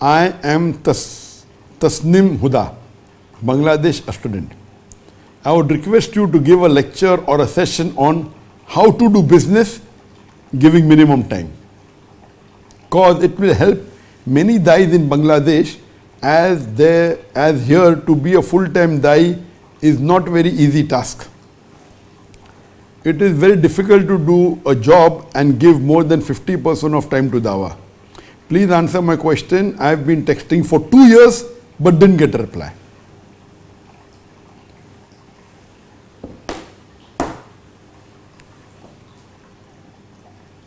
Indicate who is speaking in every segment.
Speaker 1: I am Tasnim Huda, Bangladesh, a student. I would request you to give a lecture or a session on how to do business, giving minimum time. Cause it will help many dais in Bangladesh, as here to be a full-time dai is not very easy task. It is very difficult to do a job and give more than 50% of time to dawah. Please answer my question. I have been texting for 2 years but didn't get a reply.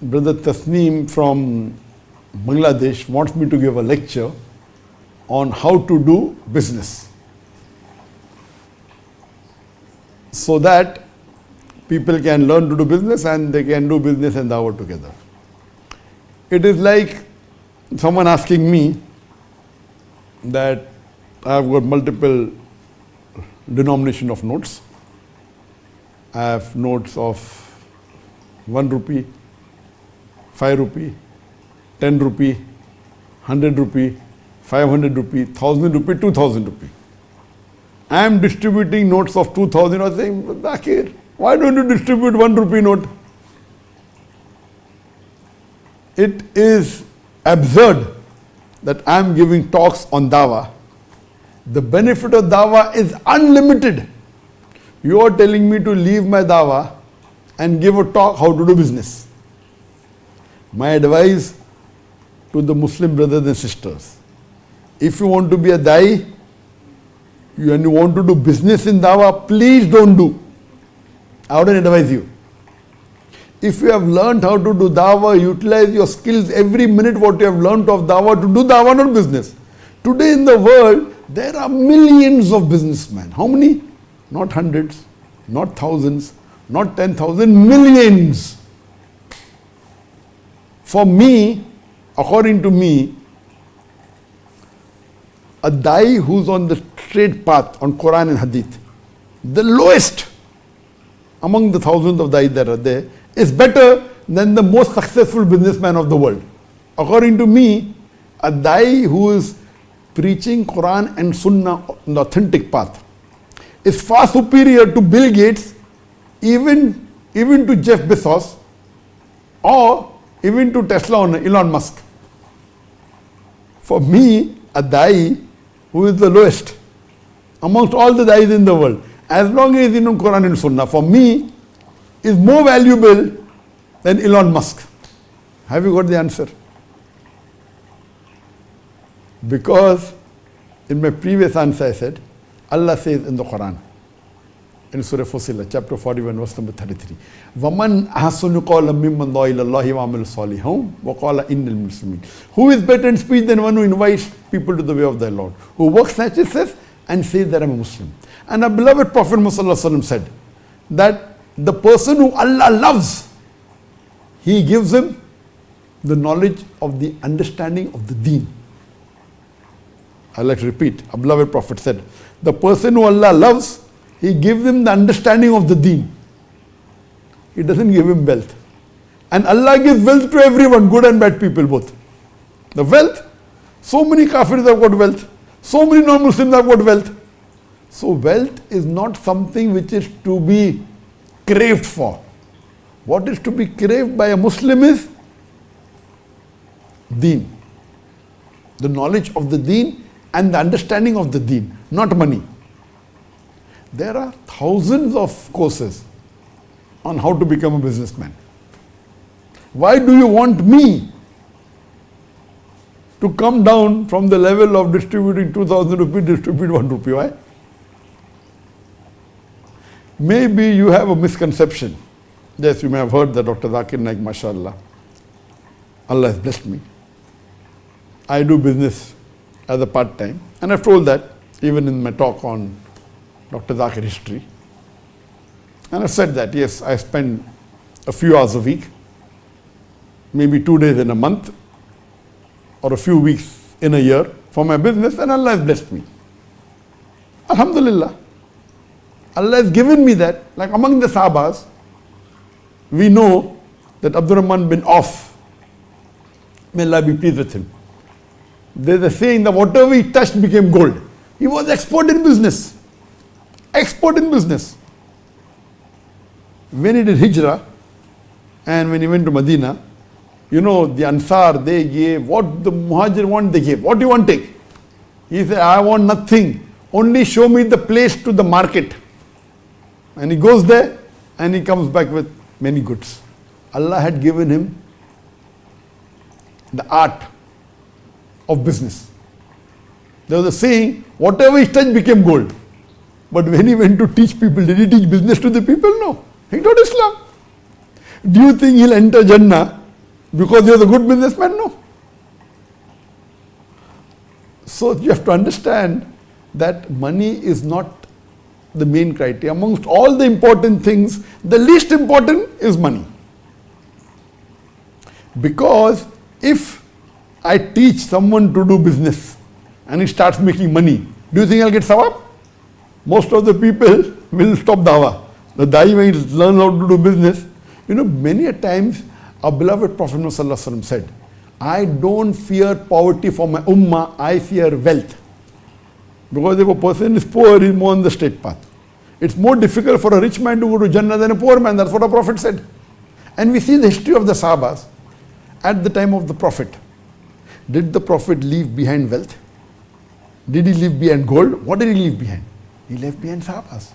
Speaker 1: Brother Tasneem from Bangladesh wants me to give a lecture on how to do business, so that people can learn to do business and they can do business and dawah together. It is like someone asking me that I have got multiple denomination of notes. I have notes of 1 rupee, 5 rupee, 10 rupee, 100 rupee, 500 rupee, 1000 rupee, 2000 rupee. I am distributing notes of 2000. I was saying, Zakir, why don't you distribute 1 rupee note? It is absurd that I am giving talks on dawah. The benefit of dawah is unlimited. You are telling me to leave my dawah and give a talk how to do business. My advice to the Muslim brothers and sisters: if you want to be a dai and you want to do business in dawah, please don't do. I wouldn't advise you. If you have learned how to do dawah, utilize your skills every minute what you have learned of dawah to do dawah, not business. Today in the world, there are millions of businessmen. How many? Not hundreds, not thousands, not 10,000, millions. For me, according to me, a dai who's on the straight path on Quran and Hadith, the lowest among the thousands of dais that are there, is better than the most successful businessman of the world. According to me, a dai who is preaching Quran and Sunnah on the authentic path is far superior to Bill Gates, even to Jeff Bezos, or even to Tesla or Elon Musk. For me, a dai who is the lowest amongst all the dais in the world, as long as he knows Quran and Sunnah, for me, is more valuable than Elon Musk. Have you got the answer? Because in my previous answer I said, Allah says in the Quran, in Surah Fussilat, chapter 41, verse number 33, وَمَنْ أَحْسَنُ قَوْلًا مِمَّنْ دَعَا إِلَى اللَّهِ وَعَمِلَ صَالِحًا وَقَالَ إِنَّ الْمُسْلِمِينَ. Who is better in speech than one who invites people to the way of their Lord, who works righteousness and says that I am a Muslim? And our beloved Prophet Muhammad said that the person who Allah loves, He gives him the knowledge of the understanding of the deen. I like to repeat, our beloved Prophet said, the person who Allah loves, He gives him the understanding of the deen. He doesn't give him wealth. And Allah gives wealth to everyone, good and bad people both. The wealth, so many kafirs have got wealth, so many non-Muslims have got wealth. So wealth is not something which is to be craved for. What is to be craved by a Muslim is deen. The knowledge of the deen and the understanding of the deen, not money. There are thousands of courses on how to become a businessman. Why do you want me to come down from the level of distributing 2000 rupees, distribute 1 rupee? Why? Maybe you have a misconception. Yes, you may have heard that Dr. Zakir Naik, mashallah, Allah has blessed me. I do business as a part-time, and I've told that even in my talk on Dr. Zakir history. And I've said that, yes, I spend a few hours a week, maybe 2 days in a month, or a few weeks in a year for my business, and Allah has blessed me. Alhamdulillah. Allah has given me that. Like among the Sahabas, we know that Abdul Rahman bin Auf, may Allah be pleased with him, There's a saying that whatever he touched became gold. He was expert in business. Expert in business. When he did Hijrah and when he went to Medina, you know, the Ansar, they gave what the Muhajir want, they gave. What do you want, take? He said, I want nothing. Only show me the place to the market. And he goes there and he comes back with many goods. Allah had given him the art of business. There was a saying, whatever he touched became gold. But when he went to teach people, did he teach business to the people? No. He taught Islam. Do you think he'll enter Jannah because he was a good businessman? No. So you have to understand that money is not the main criteria. Amongst all the important things, the least important is money. Because if I teach someone to do business and he starts making money, do you think I'll get sawab? Most of the people will stop dawah. The da'i, when he learns how to do business, you know, many a times our beloved Prophet ﷺ said, I don't fear poverty for my ummah, I fear wealth. Because if a person is poor, he's more on the straight path. It's more difficult for a rich man to go to Jannah than a poor man. That's what our Prophet said. And we see the history of the Sahabas at the time of the Prophet. Did the Prophet leave behind wealth? Did he leave behind gold? What did he leave behind? He left behind Sahabas.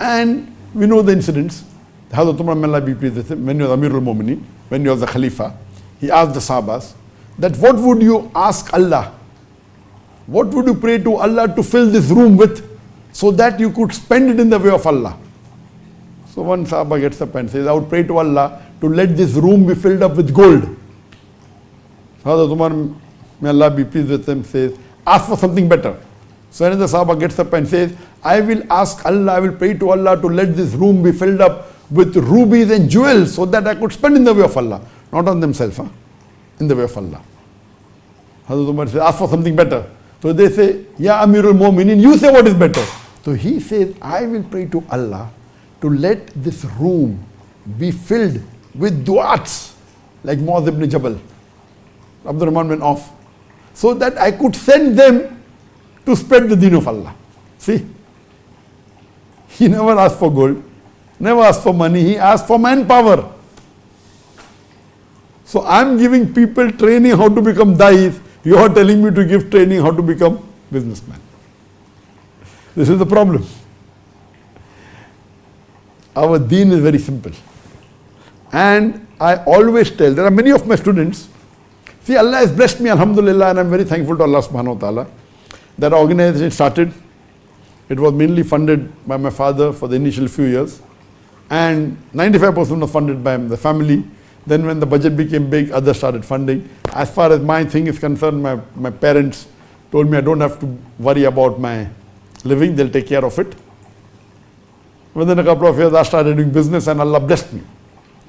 Speaker 1: And we know the incidents. Hazrat Umar, may Allah be pleased with him, when he was Amirul Mu'mineen, when he was the Khalifa, he asked the Sahabas that what would you ask Allah? What would you pray to Allah to fill this room with so that you could spend it in the way of Allah? So one Sahaba gets up and says, I would pray to Allah to let this room be filled up with gold. Hazrat Umar, may Allah be pleased with him, says, ask for something better. So another Sahaba gets up and says, I will ask Allah, I will pray to Allah to let this room be filled up with rubies and jewels so that I could spend in the way of Allah. Not on themselves, in the way of Allah. Hazrat Umar says, ask for something better. So they say, Ya Amirul Mu'mineen, you say what is better. So he says, I will pray to Allah to let this room be filled with du'ats like Mu'adh ibn Jabal. Abdul Rahman went off. So that I could send them to spread the deen of Allah. See? He never asked for gold, never asked for money, he asked for manpower. So I'm giving people training how to become da'is, you are telling me to give training how to become businessman. This is the problem. Our deen is very simple. And I always tell, there are many of my students, see, Allah has blessed me, alhamdulillah, and I'm very thankful to Allah subhanahu wa ta'ala. That organization started. It was mainly funded by my father for the initial few years. And 95% was funded by the family. Then when the budget became big, others started funding. As far as my thing is concerned, my parents told me I don't have to worry about my living, they'll take care of it. Within a couple of years, I started doing business and Allah blessed me.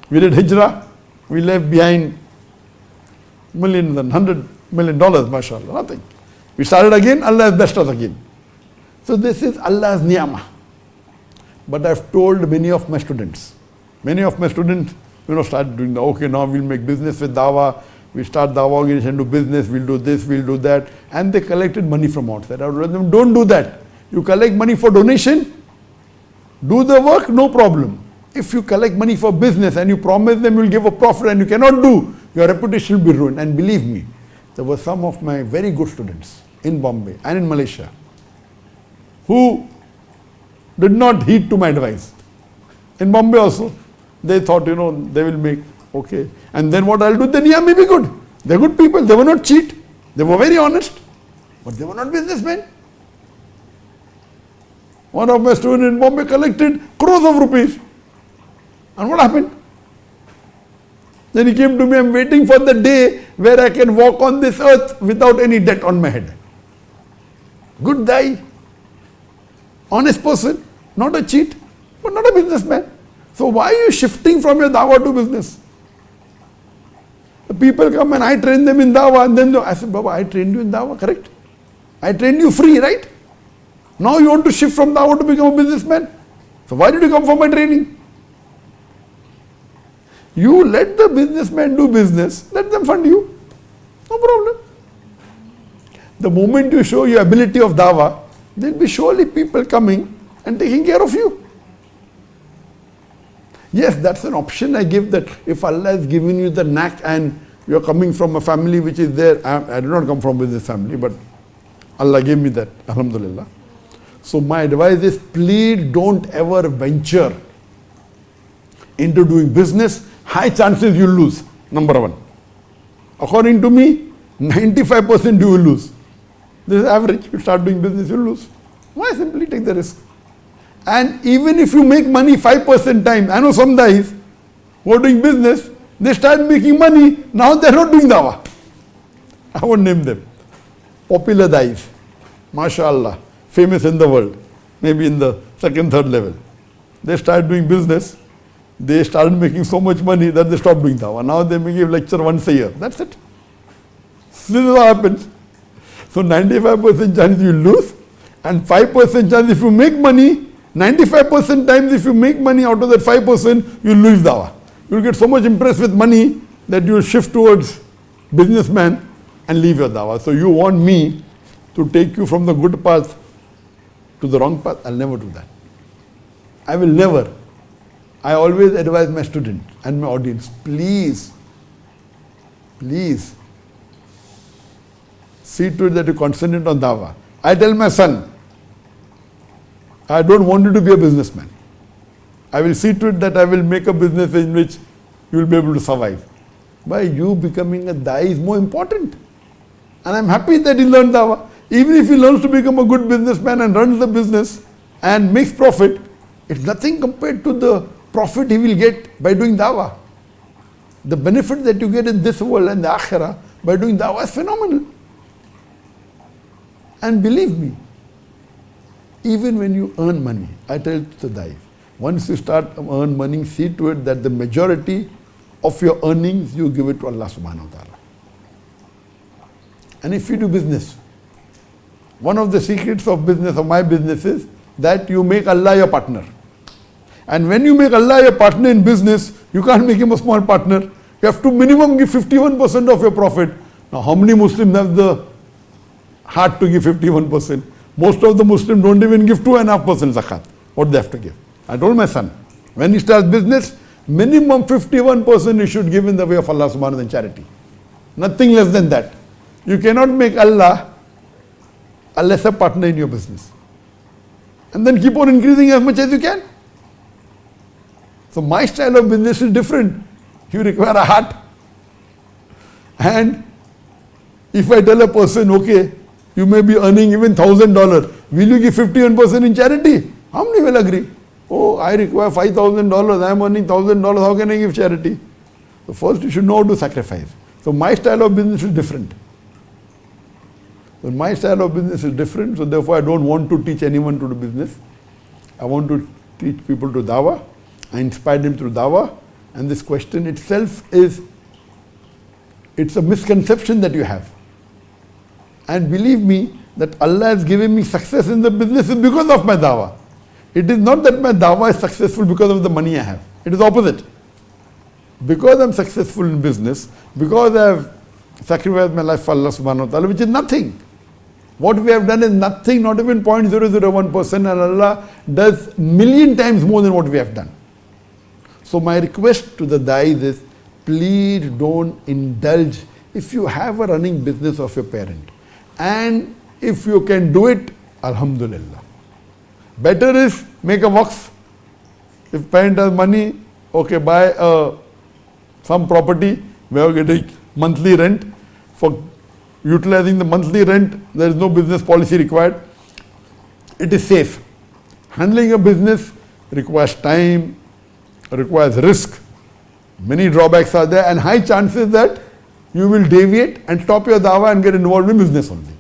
Speaker 1: We did Hijrah, we left behind millions and $100 million, mashallah, nothing. We started again, Allah has blessed us again. So this is Allah's ni'mah. But I've told many of my students, started doing the, okay, now we'll make business with dawah, we start dawah organization, do business, we'll do this, we'll do that. And they collected money from outside. I would tell them, don't do that. You collect money for donation, do the work, no problem. If you collect money for business and you promise them you'll give a profit and you cannot do, your reputation will be ruined. And believe me, there were some of my very good students in Bombay and in Malaysia who did not heed to my advice. In Bombay also, they thought, they will make, okay. And then what I'll do, then yeah, maybe good. They're good people, they were not cheat. They were very honest, but they were not businessmen. One of my students in Bombay collected crores of rupees. And what happened? Then he came to me, I'm waiting for the day where I can walk on this earth without any debt on my head. Good guy, honest person, not a cheat, but not a businessman. So why are you shifting from your dawah to business? The people come and I train them in dawah, and then I said, Baba, I trained you in dawah, correct? I trained you free, right? Now you want to shift from dawah to become a businessman? So why did you come for my training? You let the businessman do business, let them fund you. problem. The moment you show your ability of dawah, there will be surely people coming and taking care of you. Yes, that's an option I give, that if Allah has given you the knack and you're coming from a family which is there. I did not come from this family, but Allah gave me that, alhamdulillah. So my advice is, please don't ever venture into doing business. High chances you'll lose, number one. According to me, 95% you will lose. This is average. You start doing business, you'll lose. Why simply take the risk? And even if you make money 5% time, I know some guys who are doing business, they start making money, now they're not doing dawah. I won't name them. Popular guys, mashallah, famous in the world, maybe in the second, third level. They start doing business, they started making so much money that they stopped doing dawah. Now they may give lecture once a year. That's it. This is what happens. So 95% chance you lose, and 5% chance if you make money, 95% times if you make money out of that 5%, you lose dawah. You'll get so much impressed with money that you'll shift towards businessman and leave your dawah. So you want me to take you from the good path to the wrong path? I'll never do that. I will never. I always advise my student and my audience, please, please, see to it that you concentrate on dawah. I tell my son, I don't want you to be a businessman. I will see to it that I will make a business in which you will be able to survive. By you becoming a da'i is more important. And I'm happy that he learned dawah. Even if he learns to become a good businessman and runs the business and makes profit, it's nothing compared to the profit he will get by doing dawah. The benefit that you get in this world and the akhirah by doing dawah is phenomenal. And believe me, even when you earn money, I tell the da'i, once you start earn money, see to it that the majority of your earnings you give it to Allah subhanahu wa ta'ala. And if you do business, one of the secrets of business, of my business, is that you make Allah your partner. And when you make Allah your partner in business, you can't make him a small partner. You have to minimum give 51% of your profit. Now how many Muslims have the heart to give 51%? Most of the Muslims don't even give 2.5% zakat. What they have to give? I told my son, when he starts business, minimum 51% you should give in the way of Allah subhanahu wa ta'ala in charity. Nothing less than that. You cannot make Allah a lesser partner in your business. And then keep on increasing as much as you can. So my style of business is different. You require a heart. And if I tell a person, okay, you may be earning even $1,000, will you give 51% in charity? How many will agree? Oh, I require $5,000, I am earning $1,000, how can I give charity? So first you should know how to sacrifice. So my style of business is different. So my style of business is different, so therefore I don't want to teach anyone to do business. I want to teach people to dawah. I inspire them through dawah. And this question itself is, it's a misconception that you have. And believe me, that Allah has given me success in the business is because of my dawah. It is not that my dawah is successful because of the money I have. It is opposite. Because I'm successful in business, because I have sacrificed my life for Allah subhanahu wa ta'ala, which is nothing. What we have done is nothing, not even 0.001%, and Allah does million times more than what we have done. So my request to the da'is is, please don't indulge. If you have a running business of your parent, and if you can do it, alhamdulillah. Better is make a box. If parent has money, okay, buy some property where you get a monthly rent. For utilizing the monthly rent, there is no business policy required. It is safe. Handling a business requires time, requires risk. Many drawbacks are there, and high chances that you will deviate and stop your dawah and get involved in business only.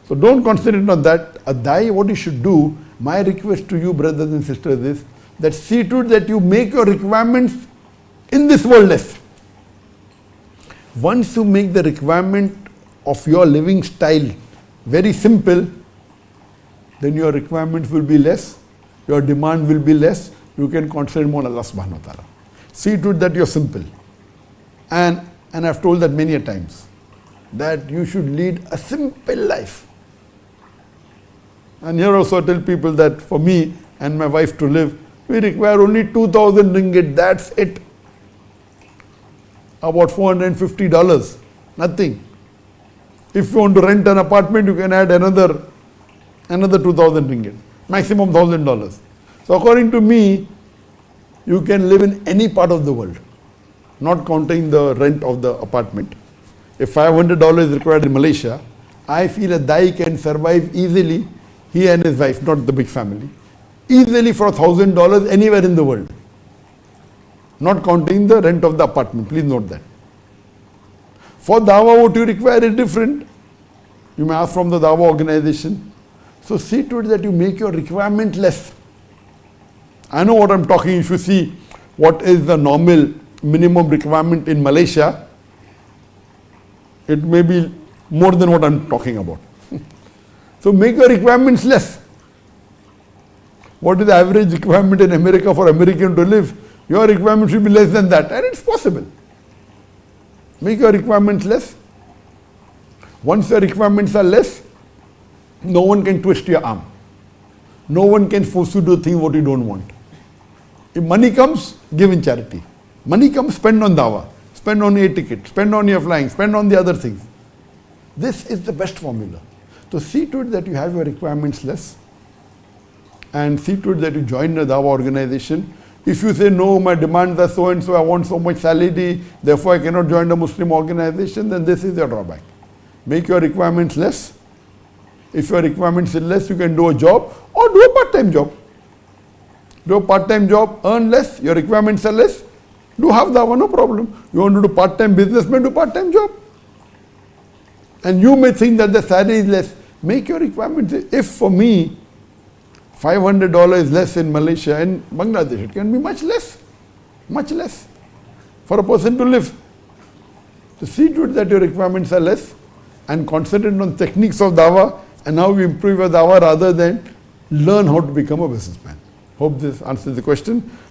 Speaker 1: So don't concentrate on that. A da'i, what you should do, my request to you brothers and sisters is that see to it that you make your requirements in this world less. Once you make the requirement of your living style very simple, then your requirements will be less, your demand will be less, you can concentrate more on Allah subhanahu wa ta'ala. See to it that you're simple. And I've told that many a times. that you should lead a simple life. And here also I tell people that for me and my wife to live, we require only 2,000 ringgit, that's it. About $450, nothing. If you want to rent an apartment, you can add another 2,000 ringgit, maximum $1,000. So according to me, you can live in any part of the world, not counting the rent of the apartment. If $500 is required in Malaysia, I feel a dai can survive easily, he and his wife, not the big family, easily for $1,000 anywhere in the world, not counting the rent of the apartment. Please note that. For dawah, what you require is different. You may ask from the dawah organization. So see to it that you make your requirement less. I know what I'm talking. If you see what is the normal minimum requirement in Malaysia, it may be more than what I'm talking about. So make your requirements less. What is the average requirement in America for American to live? Your requirement should be less than that, and it's possible. Make your requirements less. Once your requirements are less, no one can twist your arm. No one can force you to do things what you don't want. If money comes, give in charity. Money comes, spend on dawah, spend on your ticket, spend on your flying, spend on the other things. This is the best formula. So see to it that you have your requirements less, and see to it that you join a dawah organization. If you say, no, my demands are so and so, I want so much salary, therefore I cannot join a Muslim organization, then this is your drawback. Make your requirements less. If your requirements are less, you can do a job or do a part-time job. Do a part-time job, earn less, your requirements are less, do half dawah, no problem. You want to do part-time businessman, do part-time job. And you may think that the salary is less. Make your requirements. If for me, $500 is less in Malaysia and Bangladesh, it can be much less for a person to live. So see to it that your requirements are less and concentrate on techniques of dawah and how you improve your dawah rather than learn how to become a businessman. Hope this answers the question.